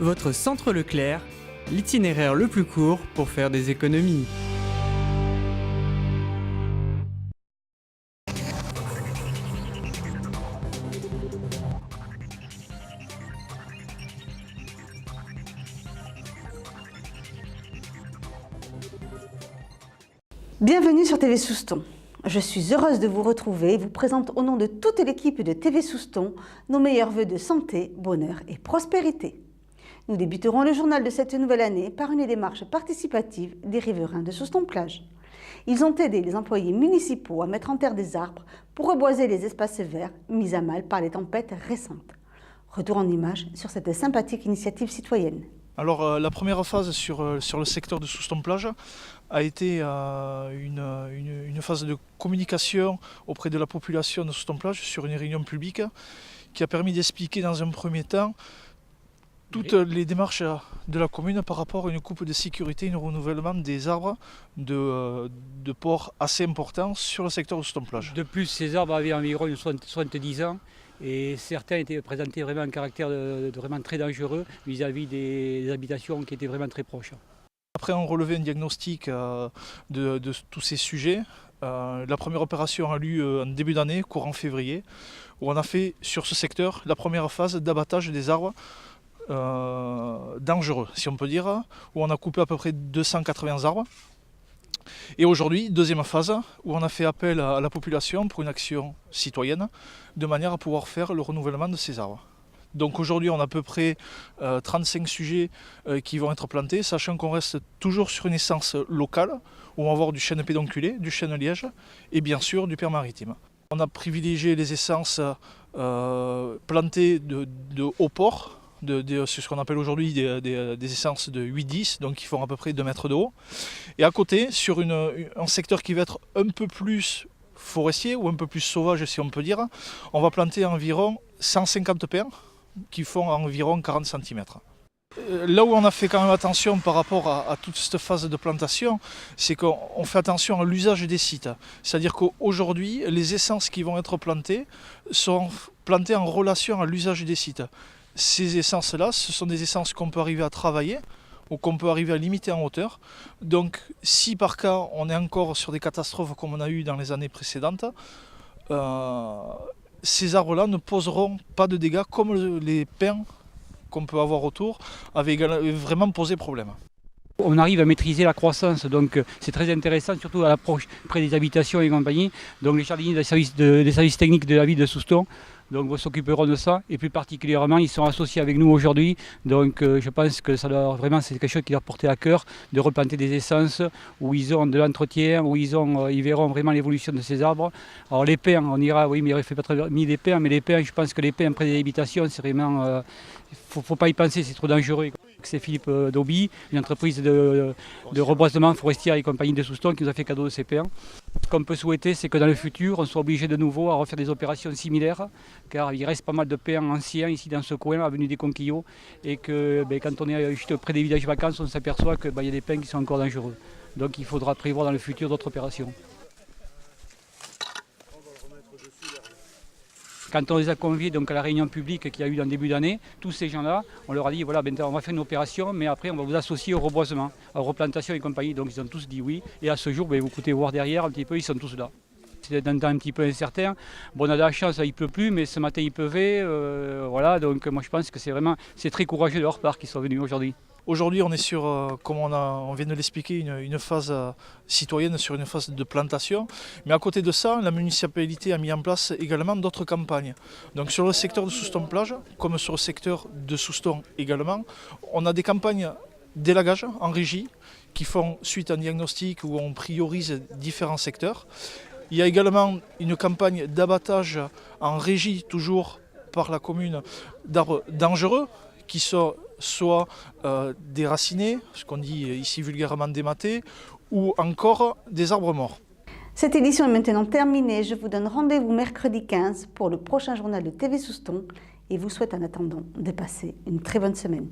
Votre centre Leclerc, l'itinéraire le plus court pour faire des économies. Bienvenue sur TV Souston. Je suis heureuse de vous retrouver et vous présente au nom de toute l'équipe de TV Souston nos meilleurs vœux de santé, bonheur et prospérité. Nous débuterons le journal de cette nouvelle année par une démarche participative des riverains de Souston-Plage. Ils ont aidé les employés municipaux à mettre en terre des arbres pour reboiser les espaces verts mis à mal par les tempêtes récentes. Retour en images sur cette sympathique initiative citoyenne. Alors la première phase sur le secteur de Souston-Plage a été une phase de communication auprès de la population de Souston-Plage sur une réunion publique qui a permis d'expliquer dans un premier temps toutes les démarches de la commune par rapport à une coupe de sécurité et un renouvellement des arbres de port assez important sur le secteur de Souston-Plage. De plus, ces arbres avaient environ 70 ans. Et certains présentaient vraiment un caractère vraiment très dangereux vis-à-vis des habitations qui étaient vraiment très proches. Après on relevait un diagnostic de tous ces sujets. La première opération a lieu en début d'année, courant février, où on a fait sur ce secteur la première phase d'abattage des arbres dangereux, si on peut dire, où on a coupé à peu près 280 arbres. Et aujourd'hui, deuxième phase, où on a fait appel à la population pour une action citoyenne, de manière à pouvoir faire le renouvellement de ces arbres. Donc aujourd'hui, on a à peu près 35 sujets qui vont être plantés, sachant qu'on reste toujours sur une essence locale, où on va avoir du chêne pédonculé, du chêne liège et bien sûr du père maritime. On a privilégié les essences plantées de haut port, c'est ce qu'on appelle aujourd'hui des essences de 8-10, donc qui font à peu près 2 mètres de haut. Et à côté, sur un secteur qui va être un peu plus forestier ou un peu plus sauvage si on peut dire, on va planter environ 150 pins qui font environ 40 cm. Là où on a fait quand même attention par rapport à toute cette phase de plantation, c'est qu'on fait attention à l'usage des sites. C'est-à-dire qu'aujourd'hui, les essences qui vont être plantées sont plantées en relation à l'usage des sites. Ces essences-là, ce sont des essences qu'on peut arriver à travailler ou qu'on peut arriver à limiter en hauteur. Donc si par cas on est encore sur des catastrophes comme on a eu dans les années précédentes, ces arbres-là ne poseront pas de dégâts comme les pins qu'on peut avoir autour avaient vraiment posé problème. On arrive à maîtriser la croissance, donc c'est très intéressant, surtout à l'approche près des habitations et compagnie. Donc les jardiniers des services techniques de la ville de Souston s'occuperont de ça, et plus particulièrement ils sont associés avec nous aujourd'hui. Donc je pense que c'est quelque chose qui leur portait à cœur de replanter des essences où ils ont de l'entretien, où ils verront vraiment l'évolution de ces arbres. Alors les pins, on ira, oui, mais il aurait fait pas très mis des pins, mais les pins, je pense que les pins près des habitations, c'est vraiment, faut pas y penser, c'est trop dangereux. C'est Philippe Dauby, une entreprise de reboisement forestier et compagnie de Souston qui nous a fait cadeau de ces pins. Ce qu'on peut souhaiter, c'est que dans le futur, on soit obligé de nouveau à refaire des opérations similaires, car il reste pas mal de pins anciens ici dans ce coin, avenue des Conquillots, et que quand on est juste près des villages vacances, on s'aperçoit qu'il y a des pins qui sont encore dangereux. Donc il faudra prévoir dans le futur d'autres opérations. Quand on les a conviés donc, à la réunion publique qu'il y a eu dans le début d'année, tous ces gens-là, on leur a dit voilà, on va faire une opération, mais après on va vous associer au reboisement, à la replantation et compagnie. Donc ils ont tous dit oui. Et à ce jour, vous pouvez voir derrière un petit peu, ils sont tous là. C'est un temps un petit peu incertain. Bon, on a de la chance, il ne pleut plus, mais ce matin il pleuvait. Voilà, donc moi je pense que c'est très courageux de leur part qu'ils sont venus aujourd'hui. Aujourd'hui, on est sur, comme on vient de l'expliquer, une phase citoyenne sur une phase de plantation. Mais à côté de ça, la municipalité a mis en place également d'autres campagnes. Donc sur le secteur de Souston-Plage, comme sur le secteur de Souston également, on a des campagnes d'élagage en régie qui font suite à un diagnostic où on priorise différents secteurs. Il y a également une campagne d'abattage en régie, toujours par la commune, d'arbres dangereux, qui sont soit déracinés, ce qu'on dit ici vulgairement dématés, ou encore des arbres morts. Cette édition est maintenant terminée. Je vous donne rendez-vous mercredi 15 pour le prochain journal de TV Souston et vous souhaite en attendant de passer une très bonne semaine.